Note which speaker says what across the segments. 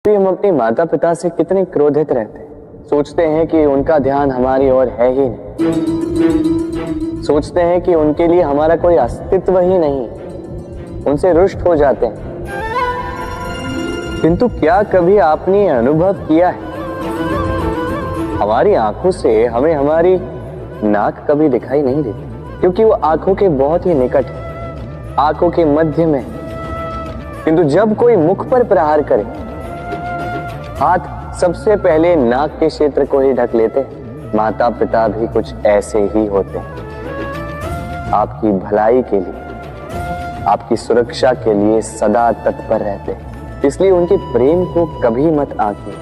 Speaker 1: भी हम अपने माता पिता से कितने क्रोधित रहते हैं। सोचते हैं कि उनका ध्यान हमारी ओर है ही नहीं, सोचते हैं कि उनके लिए हमारा कोई अस्तित्व ही नहीं, उनसे रुष्ट हो जाते हैं। किंतु क्या कभी आपने अनुभव किया है, हमारी आंखों से हमें हमारी नाक कभी दिखाई नहीं देती, क्योंकि वो आंखों के बहुत ही निकट है, आंखों के मध्य में। किंतु जब कोई मुख पर प्रहार करे, हाथ सबसे पहले नाक के क्षेत्र को ही ढक लेते हैं। माता पिता भी कुछ ऐसे ही होते हैं, आपकी भलाई के लिए, आपकी सुरक्षा के लिए सदा तत्पर रहते हैं। इसलिए उनके प्रेम को कभी मत आंकिए।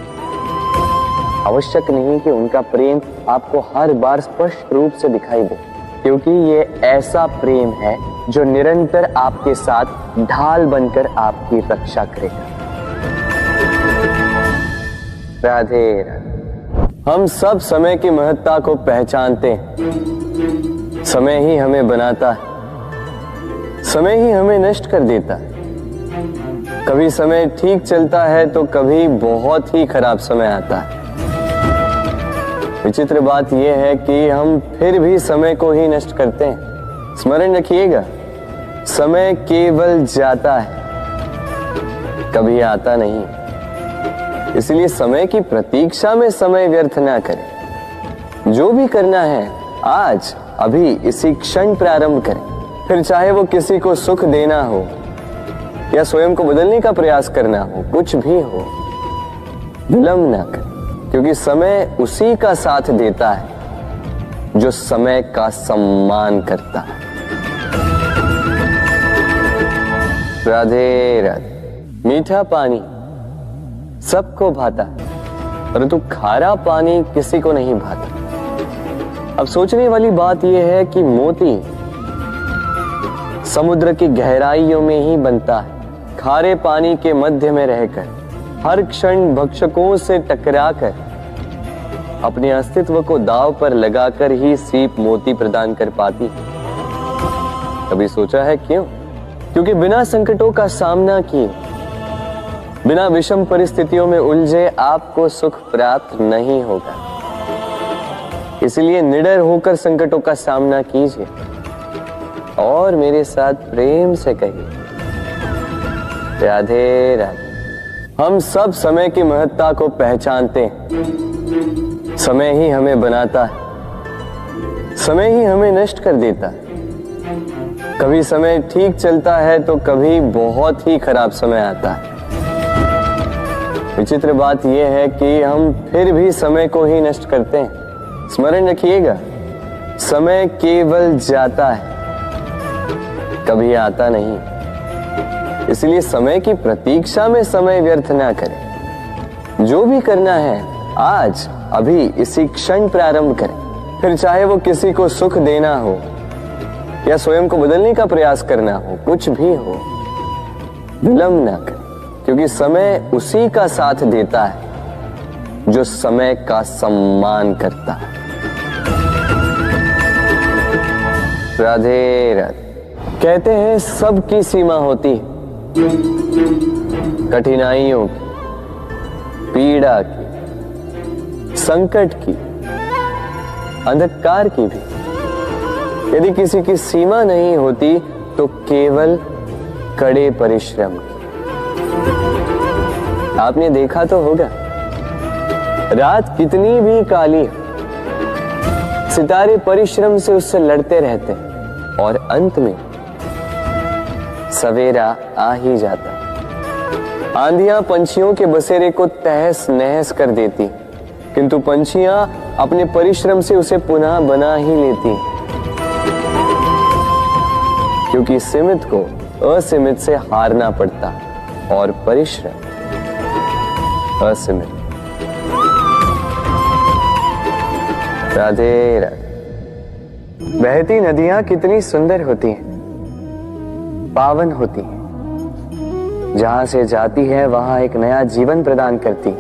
Speaker 1: आवश्यक नहीं कि उनका प्रेम आपको हर बार स्पष्ट रूप से दिखाई दे, क्योंकि ये ऐसा प्रेम है जो निरंतर आपके साथ ढाल बनकर आपकी रक्षा करेगा। राधे राधे। हम सब समय की महत्ता को पहचानते हैं। समय ही हमें बनाता है, समय ही हमें नष्ट कर देता है। कभी समय ठीक चलता है तो कभी बहुत ही खराब समय आता है। विचित्र बात यह है कि हम फिर भी समय को ही नष्ट करते हैं। स्मरण रखिएगा, समय केवल जाता है, कभी आता नहीं। इसलिए समय की प्रतीक्षा में समय व्यर्थ ना करें। जो भी करना है आज अभी इसी क्षण प्रारंभ करें। फिर चाहे वो किसी को सुख देना हो या स्वयं को बदलने का प्रयास करना हो, कुछ भी हो, विलंब ना करें, क्योंकि समय उसी का साथ देता है जो समय का सम्मान करता है। राधे राधे। मीठा पानी सबको भाता, परंतु खारा पानी किसी को नहीं भाता। अब सोचने वाली बात यह है कि मोती समुद्र की गहराइयों में ही बनता है। खारे पानी के मध्य में रहकर, हर क्षण भक्षकों से टकराकर, अपने अस्तित्व को दांव पर लगाकर ही सीप मोती प्रदान कर पाती है। कभी सोचा है क्यों? क्योंकि बिना संकटों का सामना किए, बिना विषम परिस्थितियों में उलझे आपको सुख प्राप्त नहीं होगा। इसलिए निडर होकर संकटों का सामना कीजिए और मेरे साथ प्रेम से कहिए, राधे राधे। हम सब समय की महत्ता को पहचानते हैं। समय ही हमें बनाता है, समय ही हमें नष्ट कर देता है। कभी समय ठीक चलता है तो कभी बहुत ही खराब समय आता है। विचित्र बात यह है कि हम फिर भी समय को ही नष्ट करते हैं। स्मरण रखिएगा, समय केवल जाता है, कभी आता नहीं। इसलिए समय की प्रतीक्षा में समय व्यर्थ ना करें। जो भी करना है आज अभी इसी क्षण प्रारंभ करें। फिर चाहे वो किसी को सुख देना हो या स्वयं को बदलने का प्रयास करना हो, कुछ भी हो, विलंब ना करें, क्योंकि समय उसी का साथ देता है जो समय का सम्मान करता है। राधे राधे। कहते हैं सबकी सीमा होती है, कठिनाइयों की, पीड़ा की, संकट की, अंधकार की भी। यदि किसी की सीमा नहीं होती तो केवल कड़े परिश्रम की। आपने देखा तो होगा, रात कितनी भी काली हो, सितारे परिश्रम से उससे लड़ते रहते हैं और अंत में सवेरा आ ही जाता। आंधियां पंछियों के बसेरे को तहस नहस कर देती, किंतु पंछियां अपने परिश्रम से उसे पुनः बना ही लेती, क्योंकि सीमित को असीमित से हारना पड़ता और परिश्रम असीमित। राधे राधे। बहती नदियां कितनी सुंदर होती हैं, पावन होती है। जहां से जाती है वहां एक नया जीवन प्रदान करती,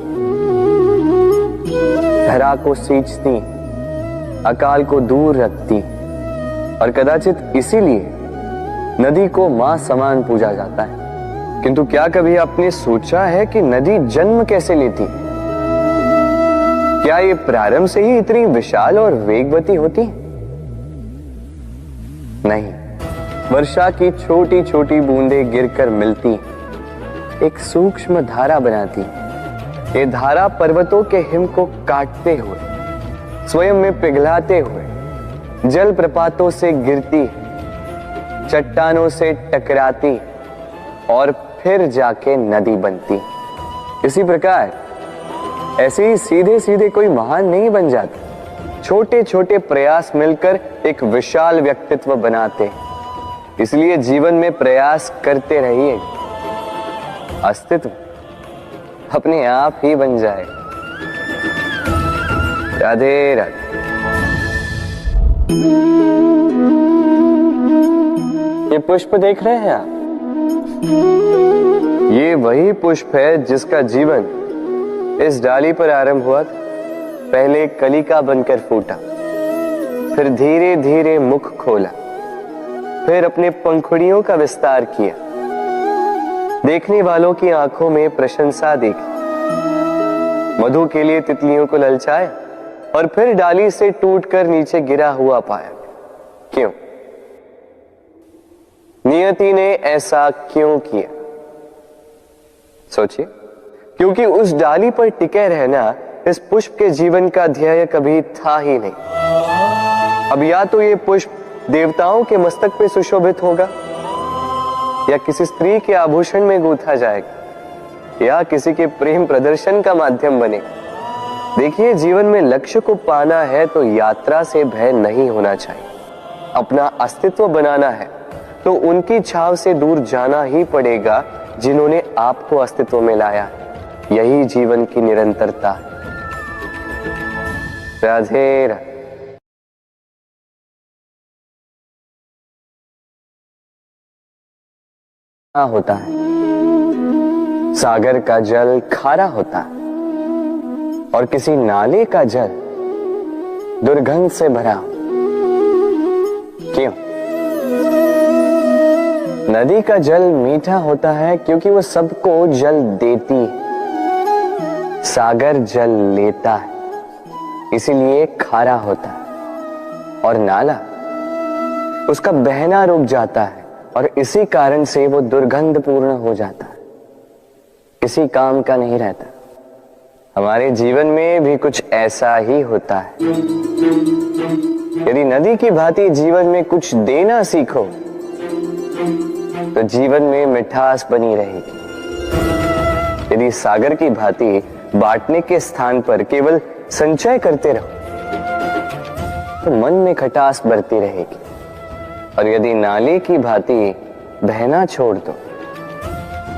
Speaker 1: धरा को सींचती, अकाल को दूर रखती, और कदाचित इसीलिए नदी को मां समान पूजा जाता है। किंतु क्या कभी आपने सोचा है कि नदी जन्म कैसे लेती? क्या ये प्रारंभ से ही इतनी विशाल और वेगवती होती? नहीं, वर्षा की छोटी छोटी बूंदें गिरकर मिलती एक सूक्ष्म धारा बनाती। ये धारा पर्वतों के हिम को काटते हुए, स्वयं में पिघलाते हुए जल प्रपातों से गिरती, चट्टानों से टकराती और फिर जाके नदी बनती। इसी प्रकार ऐसे ही सीधे सीधे कोई महान नहीं बन जाता। छोटे छोटे प्रयास मिलकर एक विशाल व्यक्तित्व बनाते। इसलिए जीवन में प्रयास करते रहिए, अस्तित्व अपने आप ही बन जाए। राधे राधे। ये पुष्प देख रहे हैं आप? ये वही पुष्प है जिसका जीवन इस डाली पर आरंभ हुआ था। पहले कलिका बनकर फूटा, फिर धीरे धीरे मुख खोला, फिर अपने पंखुड़ियों का विस्तार किया, देखने वालों की आंखों में प्रशंसा देखी, मधु के लिए तितलियों को ललचाया और फिर डाली से टूटकर नीचे गिरा हुआ पाया। क्यों? नियति ने ऐसा क्यों किया? सोचिए। क्योंकि उस डाली पर टिके रहना इस पुष्प के जीवन का ध्येय कभी था ही नहीं। अब या तो ये पुष्प देवताओं के मस्तक पे सुशोभित होगा, या किसी स्त्री के आभूषण में गूंथा जाएगा, या किसी के प्रेम प्रदर्शन का माध्यम बनेगा। देखिए, जीवन में लक्ष्य को पाना है तो यात्रा से भय नहीं होना चाहिए। अपना अस्तित्व बनाना है तो उनकी छाव से दूर जाना ही पड़ेगा जिन्होंने आपको अस्तित्व में लाया। यही जीवन की निरंतरता है। राधे राधे। होता है, सागर का जल खारा होता है और किसी नाले का जल दुर्गंध से भरा। क्यों? नदी का जल मीठा होता है क्योंकि वो सबको जल देती है। सागर जल लेता है, इसीलिए खारा होता है। और नाला, उसका बहना रुक जाता है और इसी कारण से वो दुर्गंधपूर्ण हो जाता है, किसी काम का नहीं रहता। हमारे जीवन में भी कुछ ऐसा ही होता है। यदि नदी की भांति जीवन में कुछ देना सीखो तो जीवन में मिठास बनी रहेगी। यदि सागर की भांति बांटने के स्थान पर केवल संचय करते रहो तो मन में खटास बढ़ती रहेगी। और यदि नाले की भांति बहना छोड़ दो,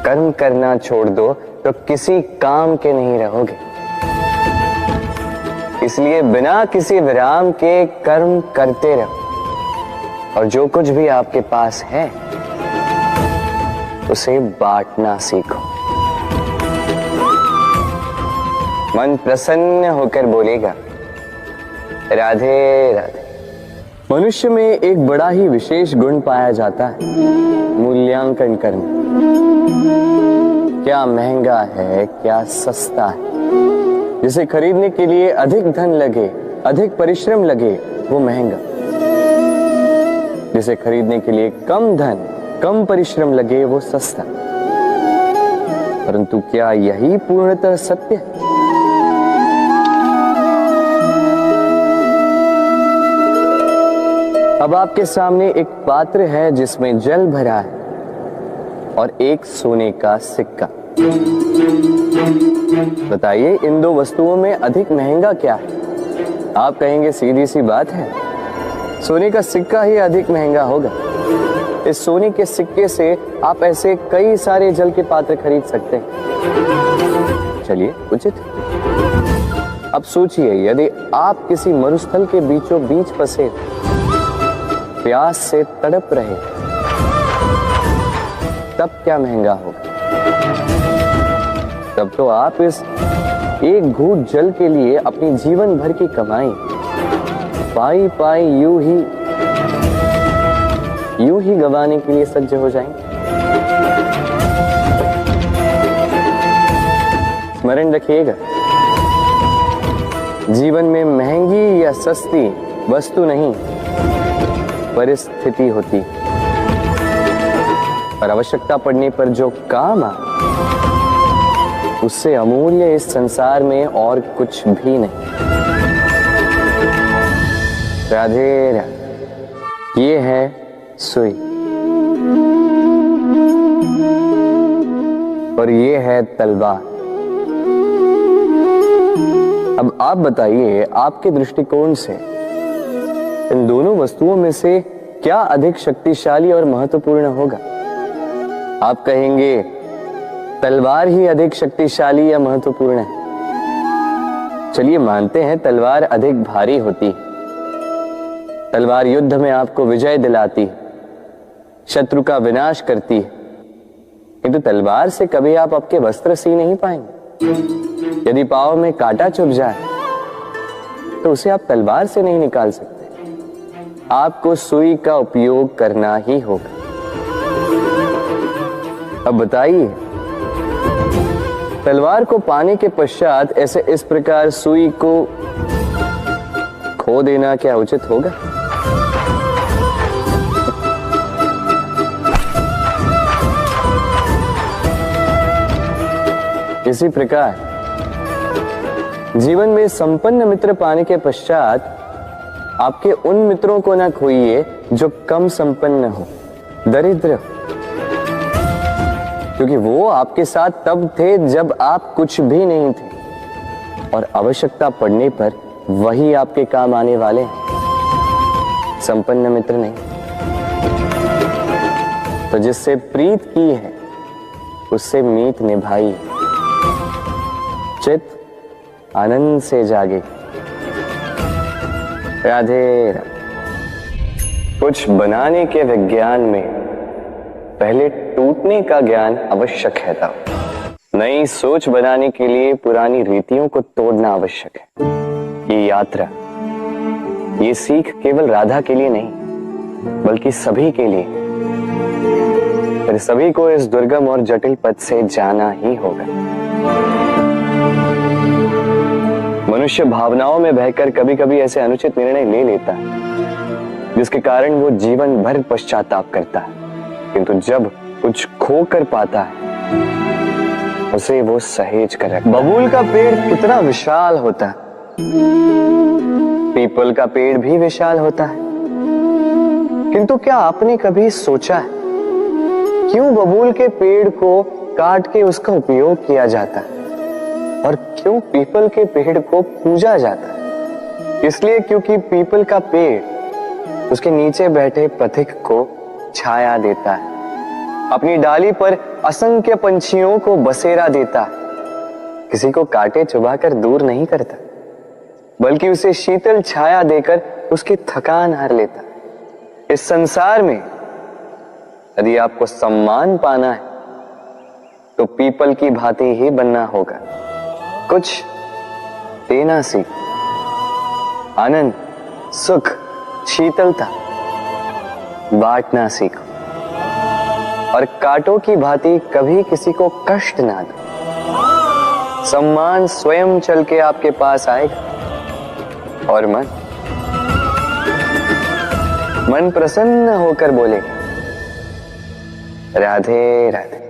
Speaker 1: कर्म करना छोड़ दो तो किसी काम के नहीं रहोगे। इसलिए बिना किसी विराम के कर्म करते रहो और जो कुछ भी आपके पास है उसे बांटना सीखो। मन प्रसन्न होकर बोलेगा, राधे राधे। मनुष्य में एक बड़ा ही विशेष गुण पाया जाता है, मूल्यांकन करना। क्या महंगा है, क्या सस्ता है। जिसे खरीदने के लिए अधिक धन लगे, अधिक परिश्रम लगे, वो महंगा। जिसे खरीदने के लिए कम धन, कम परिश्रम लगे, वो सस्ता। परंतु क्या यही पूर्णतः सत्य है? अब आपके सामने एक पात्र है जिसमें जल भरा है और एक सोने का सिक्का। बताइए, इन दो वस्तुओं में अधिक महंगा क्या है? आप कहेंगे सीधी सी बात है, सोने का सिक्का ही अधिक महंगा होगा। इस सोने के सिक्के से आप ऐसे कई सारे जल के पात्र खरीद सकते हैं। चलिए, उचित। अब सोचिए, यदि आप किसी मरुस्थल के बीचों बीच फंसे, प्यास से तड़प रहे, तब क्या महंगा होगा? तब तो आप इस एक घूंट जल के लिए अपनी जीवन भर की कमाई पाई पाई यूं ही गंवाने के लिए सज्ज हो जाएंगे। स्मरण रखिएगा, जीवन में महंगी या सस्ती वस्तु नहीं, परिस्थिति होती, और आवश्यकता पड़ने पर जो काम आ, उससे अमूल्य इस संसार में और कुछ भी नहीं। राधे राधे। ये है सुई और ये है तलवार। अब आप बताइए, आपके दृष्टिकोण से इन दोनों वस्तुओं में से क्या अधिक शक्तिशाली और महत्वपूर्ण होगा? आप कहेंगे तलवार ही अधिक शक्तिशाली या महत्वपूर्ण है। चलिए मानते हैं तलवार अधिक भारी होती है। तलवार युद्ध में आपको विजय दिलाती है, शत्रु का विनाश करती है, किंतु तलवार से कभी आप आपके वस्त्र सी नहीं पाएंगे। यदि पांव में कांटा चुभ जाए तो उसे आप तलवार से नहीं निकाल सकते, आपको सुई का उपयोग करना ही होगा। अब बताइए, तलवार को पाने के पश्चात ऐसे इस प्रकार सुई को खो देना क्या उचित होगा? इसी प्रकार जीवन में संपन्न मित्र पाने के पश्चात आपके उन मित्रों को ना खोइए जो कम संपन्न हो, दरिद्र हो, क्योंकि वो आपके साथ तब थे जब आप कुछ भी नहीं थे, और आवश्यकता पड़ने पर वही आपके काम आने वाले हैं, संपन्न मित्र नहीं। तो जिससे प्रीत की है उससे मीत निभाई, चित आनंद से जागे। राधे राधे। कुछ बनाने के विज्ञान में पहले टूटने का ज्ञान आवश्यक है था। नई सोच बनाने के लिए पुरानी रीतियों को तोड़ना आवश्यक है। ये यात्रा, ये सीख केवल राधा के लिए नहीं बल्कि सभी के लिए। फिर सभी को इस दुर्गम और जटिल पथ से जाना ही होगा। मनुष्य भावनाओं में बहकर कभी कभी ऐसे अनुचित निर्णय ले लेता है जिसके कारण वो जीवन भर पश्चाताप करता है, किंतु जब कुछ खो कर पाता है उसे वो सहेज कर रखता है। बबूल का पेड़ कितना विशाल होता है, पीपल का पेड़ भी विशाल होता है, किंतु क्या आपने कभी सोचा है क्यों बबूल के पेड़ को काट के उसका उपयोग किया जाता है और क्यों पीपल के पेड़ को पूजा जाता है? इसलिए क्योंकि पीपल का पेड़ उसके नीचे बैठे पथिक को छाया देता है, अपनी डाली पर असंख्य पंछियों को बसेरा देता है, किसी को कांटे चुभाकर दूर नहीं करता बल्कि उसे शीतल छाया देकर उसकी थकान हर लेता। इस संसार में यदि आपको सम्मान पाना है तो पीपल की भांति ही बनना होगा। कुछ देना सीखो, आनंद, सुख, शीतलता बांटना सीखो, और कांटों की भांति कभी किसी को कष्ट ना दो। सम्मान स्वयं चल के आपके पास आएगा और मन प्रसन्न होकर बोलेगा, राधे राधे।